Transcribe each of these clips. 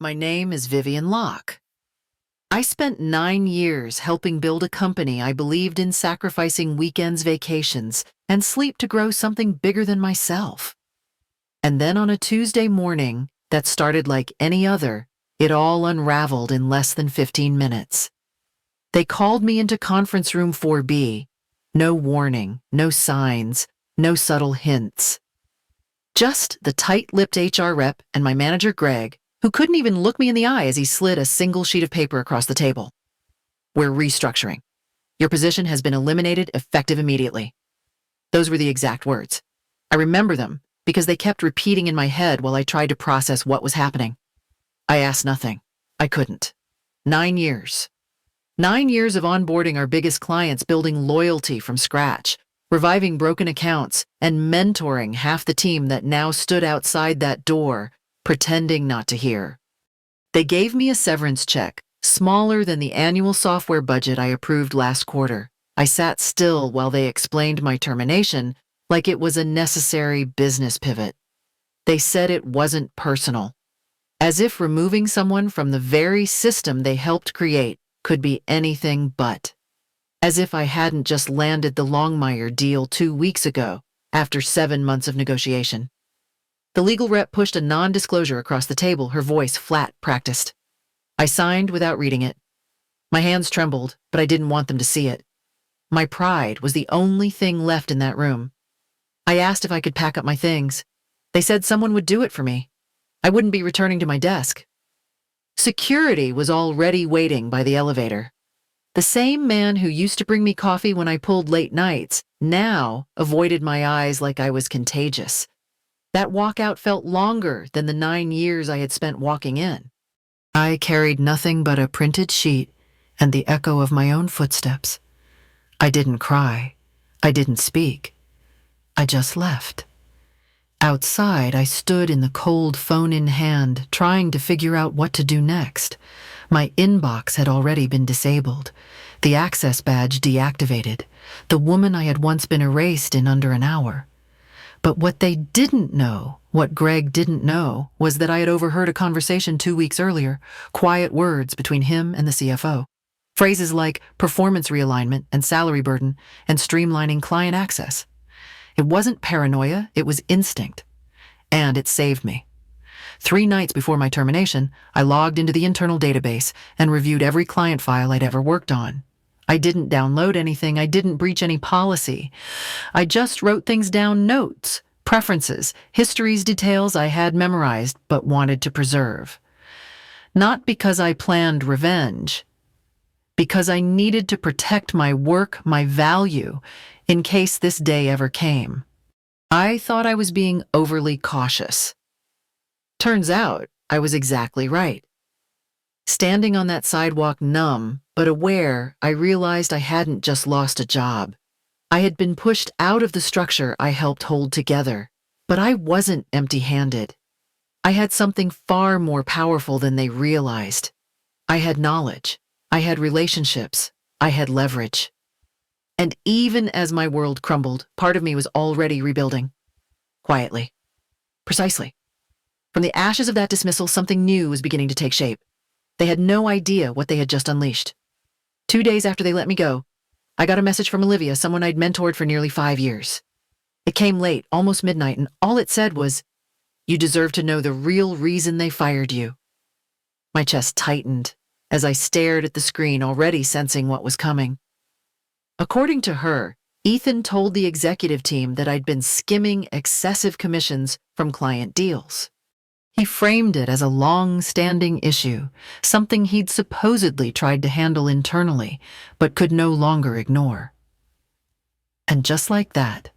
My name is Vivian Locke. I spent 9 years helping build a company I believed in sacrificing weekends, vacations, and sleep to grow something bigger than myself. And then on a Tuesday morning that started like any other, it all unraveled in less than 15 minutes. They called me into conference room 4B. No warning, no signs, no subtle hints. Just the tight-lipped HR rep and my manager, Greg, who couldn't even look me in the eye as he slid a single sheet of paper across the table. We're restructuring. Your position has been eliminated effective immediately. Those were the exact words. I remember them because they kept repeating in my head while I tried to process what was happening. I asked nothing. I couldn't. 9 years. 9 years of onboarding our biggest clients, building loyalty from scratch, reviving broken accounts, and mentoring half the team that now stood outside that door, pretending not to hear. They gave me a severance check, smaller than the annual software budget I approved last quarter. I sat still while they explained my termination like it was a necessary business pivot. They said it wasn't personal, as if removing someone from the very system they helped create could be anything but. As if I hadn't just landed the Longmire deal 2 weeks ago, after 7 months of negotiation. The legal rep pushed a non-disclosure across the table, her voice flat, practiced. I signed without reading it. My hands trembled, but I didn't want them to see it. My pride was the only thing left in that room. I asked if I could pack up my things. They said someone would do it for me. I wouldn't be returning to my desk. Security was already waiting by the elevator. The same man who used to bring me coffee when I pulled late nights now avoided my eyes like I was contagious. That walkout felt longer than the 9 years I had spent walking in. I carried nothing but a printed sheet and the echo of my own footsteps. I didn't cry. I didn't speak. I just left. Outside, I stood in the cold phone in hand, trying to figure out what to do next. My inbox had already been disabled, the access badge deactivated. The woman I had once been erased in under an hour. But what they didn't know, what Greg didn't know, was that I had overheard a conversation 2 weeks earlier, quiet words between him and the CFO. Phrases like performance realignment and salary burden and streamlining client access. It wasn't paranoia, it was instinct. And it saved me. 3 nights before my termination, I logged into the internal database and reviewed every client file I'd ever worked on. I didn't download anything, I didn't breach any policy. I just wrote things down, notes, preferences, histories, details I had memorized but wanted to preserve. Not because I planned revenge, because I needed to protect my work, my value, in case this day ever came. I thought I was being overly cautious. Turns out I was exactly right. Standing on that sidewalk numb but aware, I realized I hadn't just lost a job. I had been pushed out of the structure I helped hold together. But I wasn't empty-handed. I had something far more powerful than they realized. I had knowledge. I had relationships. I had leverage. And even as my world crumbled, part of me was already rebuilding. Quietly. Precisely. From the ashes of that dismissal, something new was beginning to take shape. They had no idea what they had just unleashed. 2 days after they let me go, I got a message from Olivia, someone I'd mentored for nearly 5 years. It came late, almost midnight, and all it said was, "You deserve to know the real reason they fired you." My chest tightened as I stared at the screen, already sensing what was coming. According to her, Ethan told the executive team that I'd been skimming excessive commissions from client deals. He framed it as a long-standing issue, something he'd supposedly tried to handle internally, but could no longer ignore. And just like that,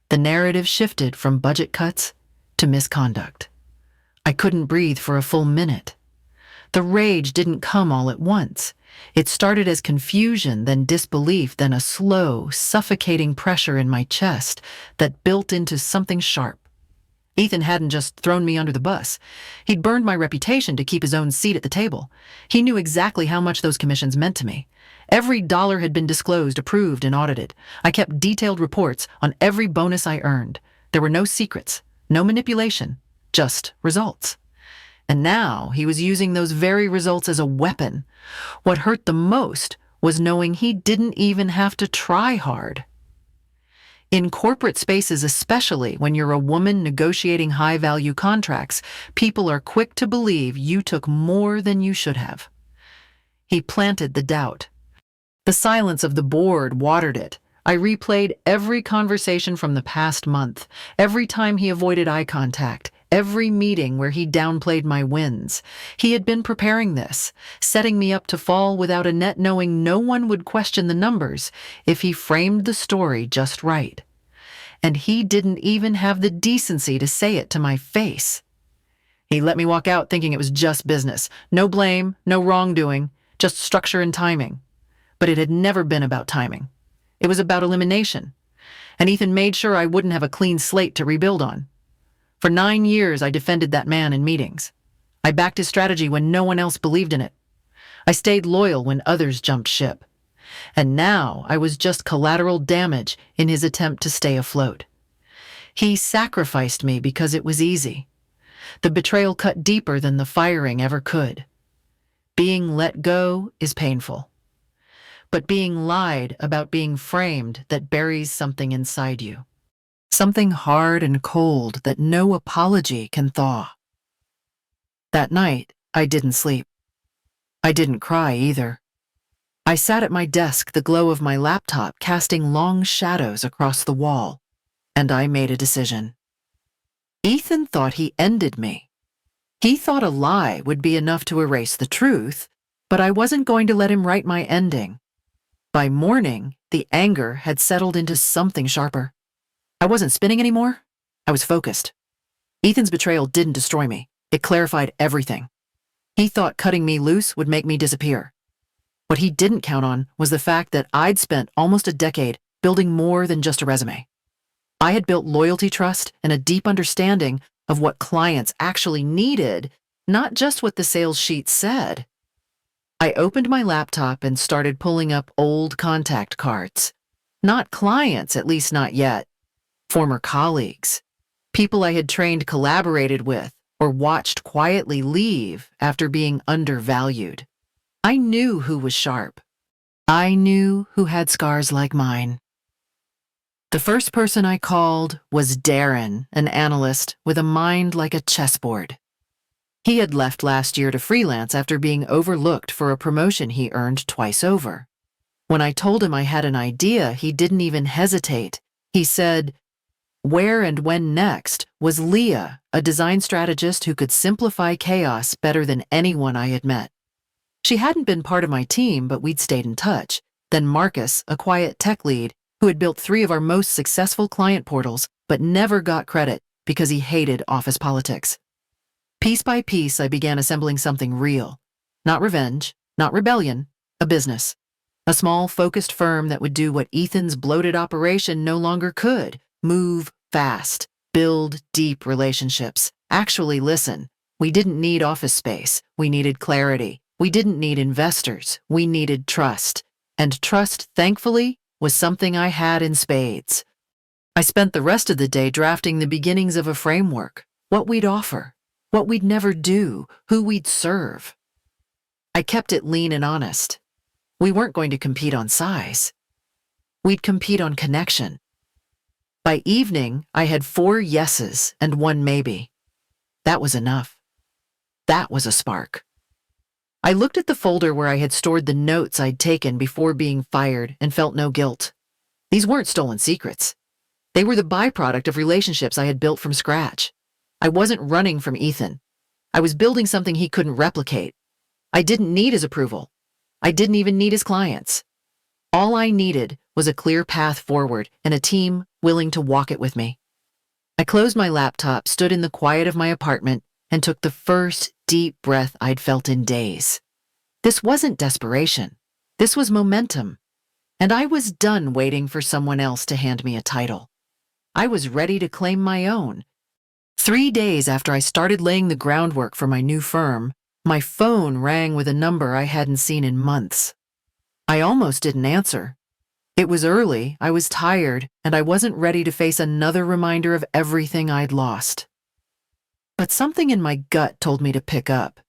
the narrative shifted from budget cuts to misconduct. I couldn't breathe for a full minute. The rage didn't come all at once. It started as confusion, then disbelief, then a slow, suffocating pressure in my chest that built into something sharp. Ethan hadn't just thrown me under the bus. He'd burned my reputation to keep his own seat at the table. He knew exactly how much those commissions meant to me. Every dollar had been disclosed, approved, and audited. I kept detailed reports on every bonus I earned. There were no secrets, no manipulation, just results. And now he was using those very results as a weapon. What hurt the most was knowing he didn't even have to try hard. In corporate spaces, especially when you're a woman negotiating high-value contracts, people are quick to believe you took more than you should have. He planted the doubt. The silence of the board watered it. I replayed every conversation from the past month, every time he avoided eye contact, every meeting where he downplayed my wins. He had been preparing this, setting me up to fall without a net, knowing no one would question the numbers if he framed the story just right. And he didn't even have the decency to say it to my face. He let me walk out thinking it was just business. No blame, no wrongdoing, just structure and timing. But it had never been about timing. It was about elimination. And Ethan made sure I wouldn't have a clean slate to rebuild on. For 9 years, I defended that man in meetings. I backed his strategy when no one else believed in it. I stayed loyal when others jumped ship. And now I was just collateral damage in his attempt to stay afloat. He sacrificed me because it was easy. The betrayal cut deeper than the firing ever could. Being let go is painful. But being lied about, being framed, that buries something inside you. Something hard and cold that no apology can thaw. That night, I didn't sleep. I didn't cry either. I sat at my desk, the glow of my laptop casting long shadows across the wall, and I made a decision. Ethan thought he ended me. He thought a lie would be enough to erase the truth, but I wasn't going to let him write my ending. By morning, the anger had settled into something sharper. I wasn't spinning anymore. I was focused. Ethan's betrayal didn't destroy me. It clarified everything. He thought cutting me loose would make me disappear. What he didn't count on was the fact that I'd spent almost a decade building more than just a resume. I had built loyalty, trust, and a deep understanding of what clients actually needed, not just what the sales sheet said. I opened my laptop and started pulling up old contact cards. Not clients, at least not yet. Former colleagues. People I had trained, collaborated with, or watched quietly leave after being undervalued. I knew who was sharp. I knew who had scars like mine. The first person I called was Darren, an analyst with a mind like a chessboard. He had left last year to freelance after being overlooked for a promotion he earned twice over. When I told him I had an idea, he didn't even hesitate. He said, "Where and when next?" was Leah, a design strategist who could simplify chaos better than anyone I had met. She hadn't been part of my team, but we'd stayed in touch. Then Marcus, a quiet tech lead, who had built 3 of our most successful client portals, but never got credit because he hated office politics. Piece by piece, I began assembling something real. Not revenge, not rebellion, a business. A small, focused firm that would do what Ethan's bloated operation no longer could: move fast, build deep relationships, actually listen. We didn't need office space. We needed clarity. We didn't need investors. We needed trust. And trust, thankfully, was something I had in spades. I spent the rest of the day drafting the beginnings of a framework, what we'd offer, what we'd never do, who we'd serve. I kept it lean and honest. We weren't going to compete on size. We'd compete on connection. By evening, I had 4 yeses and 1 maybe. That was enough. That was a spark. I looked at the folder where I had stored the notes I'd taken before being fired and felt no guilt. These weren't stolen secrets. They were the byproduct of relationships I had built from scratch. I wasn't running from Ethan. I was building something he couldn't replicate. I didn't need his approval. I didn't even need his clients. All I needed was a clear path forward and a team willing to walk it with me. I closed my laptop, stood in the quiet of my apartment, and took the first deep breath I'd felt in days. This wasn't desperation. This was momentum. And I was done waiting for someone else to hand me a title. I was ready to claim my own. 3 days after I started laying the groundwork for my new firm, my phone rang with a number I hadn't seen in months. I almost didn't answer. It was early, I was tired, and I wasn't ready to face another reminder of everything I'd lost. But something in my gut told me to pick up.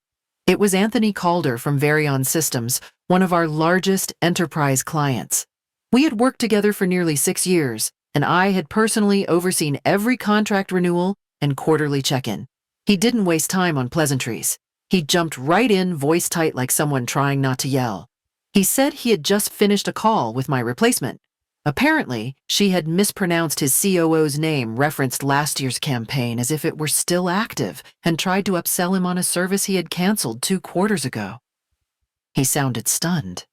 It was Anthony Calder from Vivian Systems, one of our largest enterprise clients. We had worked together for nearly 6 years, and I had personally overseen every contract renewal and quarterly check-in. He didn't waste time on pleasantries. He jumped right in, voice tight like someone trying not to yell. He said he had just finished a call with my replacement. Apparently, she had mispronounced his COO's name, referenced last year's campaign as if it were still active, and tried to upsell him on a service he had canceled 2 quarters ago. He sounded stunned.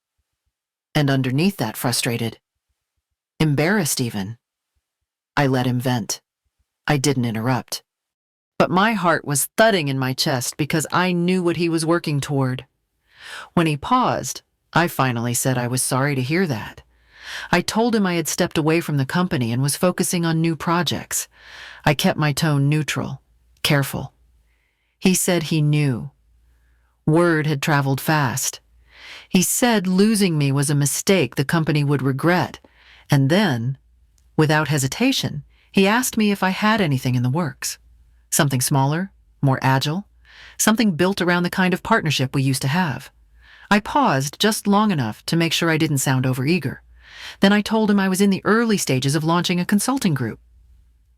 And underneath that, frustrated. Embarrassed even. I let him vent. I didn't interrupt. But my heart was thudding in my chest because I knew what he was working toward. When he paused, I finally said I was sorry to hear that. I told him I had stepped away from the company and was focusing on new projects. I kept my tone neutral, careful. He said he knew. Word had traveled fast. He said losing me was a mistake the company would regret, and then, without hesitation, he asked me if I had anything in the works. Something smaller, more agile, something built around the kind of partnership we used to have. I paused just long enough to make sure I didn't sound overeager. Then I told him I was in the early stages of launching a consulting group.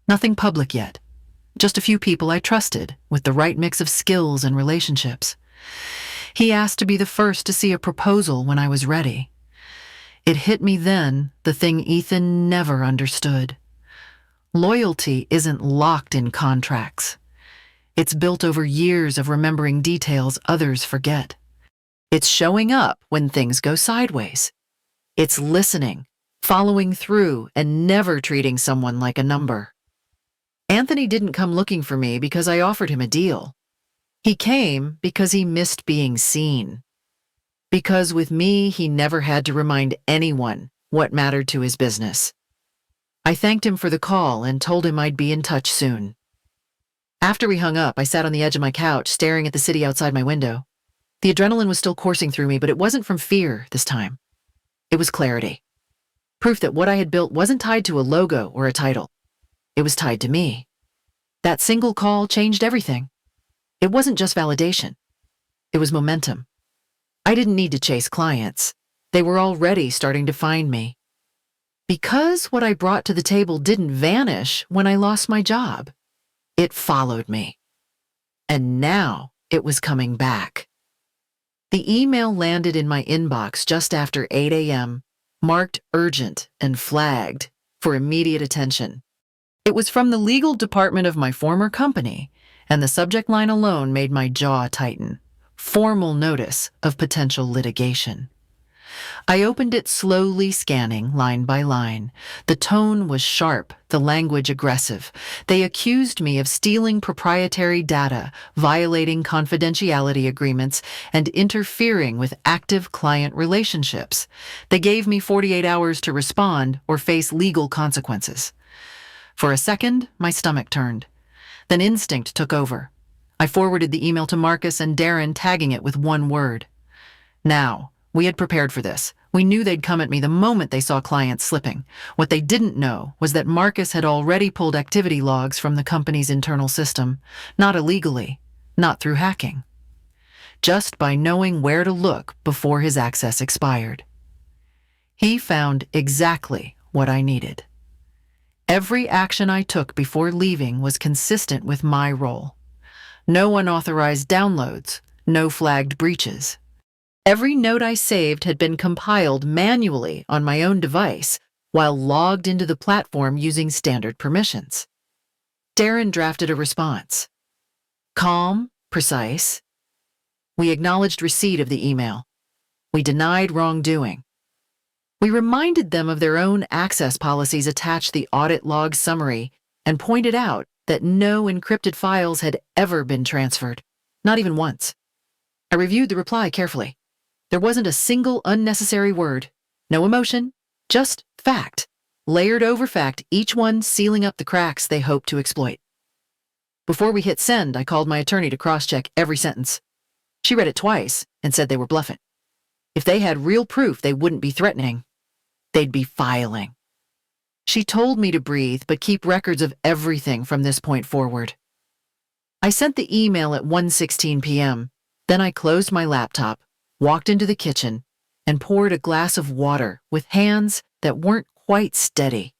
Nothing public yet. Just a few people I trusted, with the right mix of skills and relationships. He asked to be the first to see a proposal when I was ready. It hit me then, the thing Ethan never understood. Loyalty isn't locked in contracts. It's built over years of remembering details others forget. It's showing up when things go sideways. It's listening, following through, and never treating someone like a number. Anthony didn't come looking for me because I offered him a deal. He came because he missed being seen. Because with me, he never had to remind anyone what mattered to his business. I thanked him for the call and told him I'd be in touch soon. After we hung up, I sat on the edge of my couch, staring at the city outside my window. The adrenaline was still coursing through me, but it wasn't from fear this time. It was clarity. Proof that what I had built wasn't tied to a logo or a title. It was tied to me. That single call changed everything. It wasn't just validation. It was momentum. I didn't need to chase clients. They were already starting to find me. Because what I brought to the table didn't vanish when I lost my job. It followed me. And now it was coming back. The email landed in my inbox just after 8 a.m., marked urgent and flagged for immediate attention. It was from the legal department of my former company, and the subject line alone made my jaw tighten. Formal notice of potential litigation. I opened it slowly, scanning line by line. The tone was sharp, the language aggressive. They accused me of stealing proprietary data, violating confidentiality agreements, and interfering with active client relationships. They gave me 48 hours to respond or face legal consequences. For a second, my stomach turned. Then instinct took over. I forwarded the email to Marcus and Darren, tagging it with one word. Now, we had prepared for this. We knew they'd come at me the moment they saw clients slipping. What they didn't know was that Marcus had already pulled activity logs from the company's internal system, not illegally, not through hacking, just by knowing where to look before his access expired. He found exactly what I needed. Every action I took before leaving was consistent with my role. No unauthorized downloads, no flagged breaches. Every note I saved had been compiled manually on my own device while logged into the platform using standard permissions. Darren drafted a response. Calm, precise. We acknowledged receipt of the email. We denied wrongdoing. We reminded them of their own access policies, attached the audit log summary, and pointed out that no encrypted files had ever been transferred, not even once. I reviewed the reply carefully. There wasn't a single unnecessary word, no emotion, just fact, layered over fact, each one sealing up the cracks they hoped to exploit. Before we hit send, I called my attorney to cross-check every sentence. She read it twice and said they were bluffing. If they had real proof, they wouldn't be threatening. They'd be filing. She told me to breathe, but keep records of everything from this point forward. I sent the email at 1:16 p.m. Then I closed my laptop, walked into the kitchen, and poured a glass of water with hands that weren't quite steady.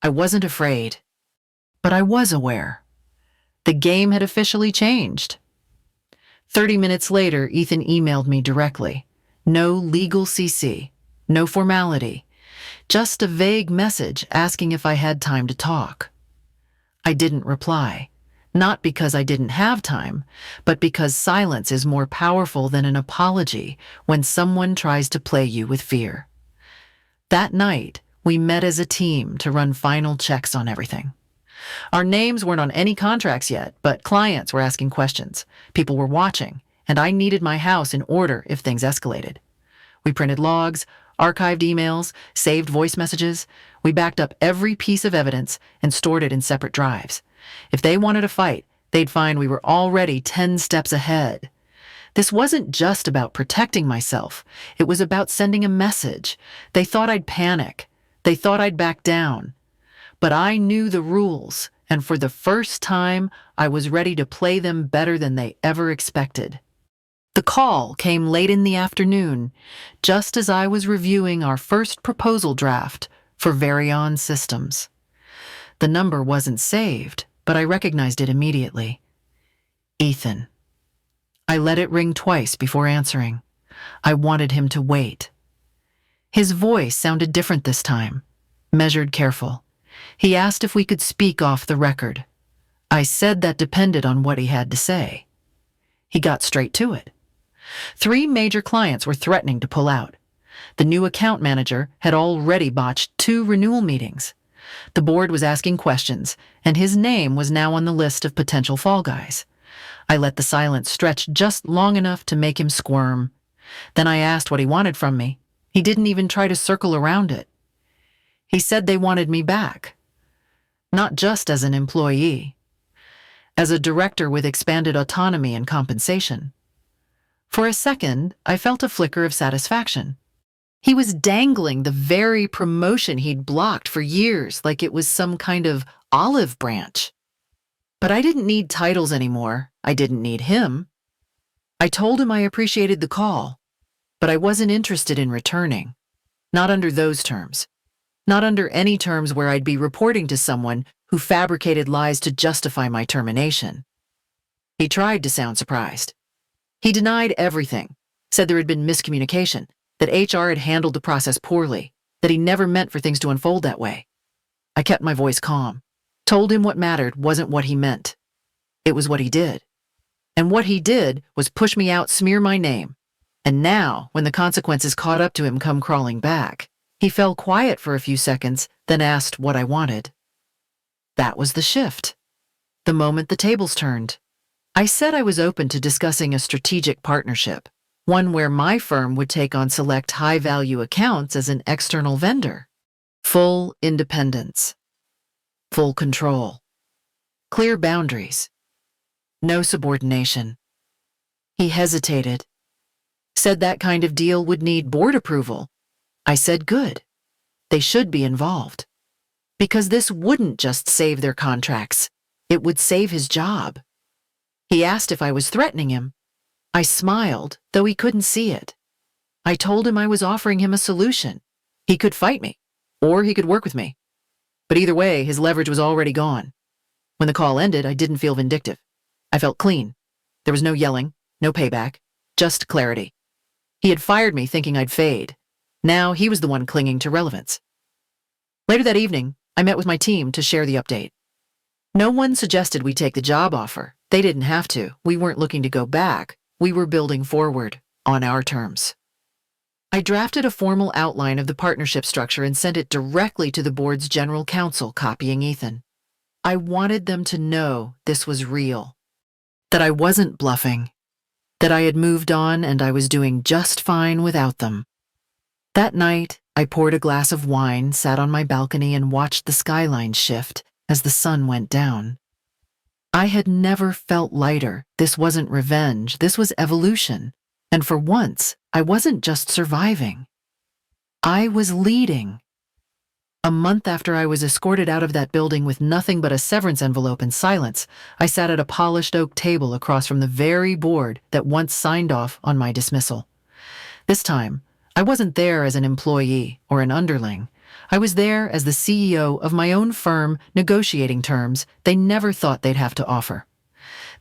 I wasn't afraid, but I was aware. The game had officially changed. 30 minutes later, Ethan emailed me directly. No legal CC, no formality, just a vague message asking if I had time to talk. I didn't reply, not because I didn't have time, but because silence is more powerful than an apology when someone tries to play you with fear. That night, we met as a team to run final checks on everything. Our names weren't on any contracts yet, but clients were asking questions. People were watching, and I needed my house in order if things escalated. We printed logs, archived emails, saved voice messages. We backed up every piece of evidence and stored it in separate drives. If they wanted a fight, they'd find we were already 10 steps ahead. This wasn't just about protecting myself. It was about sending a message. They thought I'd panic. They thought I'd back down. But I knew the rules, and for the first time, I was ready to play them better than they ever expected. The call came late in the afternoon, just as I was reviewing our first proposal draft for Vivian systems. The number wasn't saved, but I recognized it immediately. Ethan. I let it ring twice before answering. I wanted him to wait. His voice sounded different this time, measured, careful. He asked if we could speak off the record. I said that depended on what he had to say. He got straight to it. 3 major clients were threatening to pull out. The new account manager had already botched 2 renewal meetings. The board was asking questions, and his name was now on the list of potential fall guys. I let the silence stretch just long enough to make him squirm. Then I asked what he wanted from me. He didn't even try to circle around it. He said they wanted me back. Not just as an employee. As a director with expanded autonomy and compensation. For a second, I felt a flicker of satisfaction. He was dangling the very promotion he'd blocked for years like it was some kind of olive branch. But I didn't need titles anymore. I didn't need him. I told him I appreciated the call, but I wasn't interested in returning. Not under those terms. Not under any terms where I'd be reporting to someone who fabricated lies to justify my termination. He tried to sound surprised. He denied everything, said there had been miscommunication, that HR had handled the process poorly, that he never meant for things to unfold that way. I kept my voice calm, told him what mattered wasn't what he meant. It was what he did. And what he did was push me out, smear my name. And now, when the consequences caught up to him come crawling back, he fell quiet for a few seconds, then asked what I wanted. That was the shift. The moment the tables turned. I said I was open to discussing a strategic partnership, one where my firm would take on select high-value accounts as an external vendor. Full independence. Full control. Clear boundaries. No subordination. He hesitated. Said that kind of deal would need board approval. I said good. They should be involved. Because this wouldn't just save their contracts. It would save his job. He asked if I was threatening him. I smiled, though he couldn't see it. I told him I was offering him a solution. He could fight me, or he could work with me. But either way, his leverage was already gone. When the call ended, I didn't feel vindictive. I felt clean. There was no yelling, no payback, just clarity. He had fired me thinking I'd fade. Now he was the one clinging to relevance. Later that evening, I met with my team to share the update. No one suggested we take the job offer. They didn't have to. We weren't looking to go back. We were building forward, on our terms. I drafted a formal outline of the partnership structure and sent it directly to the board's general counsel, copying Ethan. I wanted them to know this was real, that I wasn't bluffing, that I had moved on and I was doing just fine without them. That night, I poured a glass of wine, sat on my balcony, and watched the skyline shift as the sun went down. I had never felt lighter. This wasn't revenge, this was evolution. And for once, I wasn't just surviving. I was leading. A month after I was escorted out of that building with nothing but a severance envelope and silence, I sat at a polished oak table across from the very board that once signed off on my dismissal. This time, I wasn't there as an employee or an underling. I was there as the CEO of my own firm negotiating terms they never thought they'd have to offer.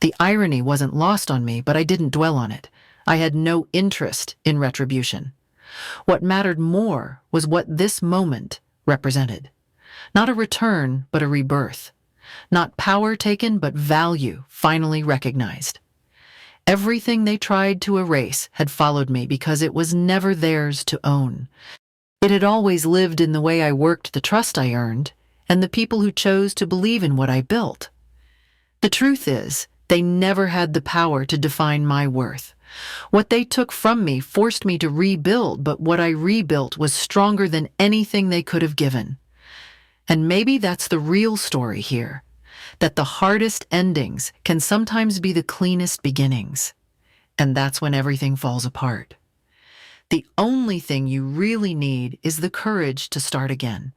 The irony wasn't lost on me, but I didn't dwell on it. I had no interest in retribution. What mattered more was what this moment represented. Not a return, but a rebirth. Not power taken, but value finally recognized. Everything they tried to erase had followed me because it was never theirs to own. It had always lived in the way I worked, the trust I earned, and the people who chose to believe in what I built. The truth is, they never had the power to define my worth. What they took from me forced me to rebuild, but what I rebuilt was stronger than anything they could have given. And maybe that's the real story here, that the hardest endings can sometimes be the cleanest beginnings. And that's when everything falls apart. The only thing you really need is the courage to start again,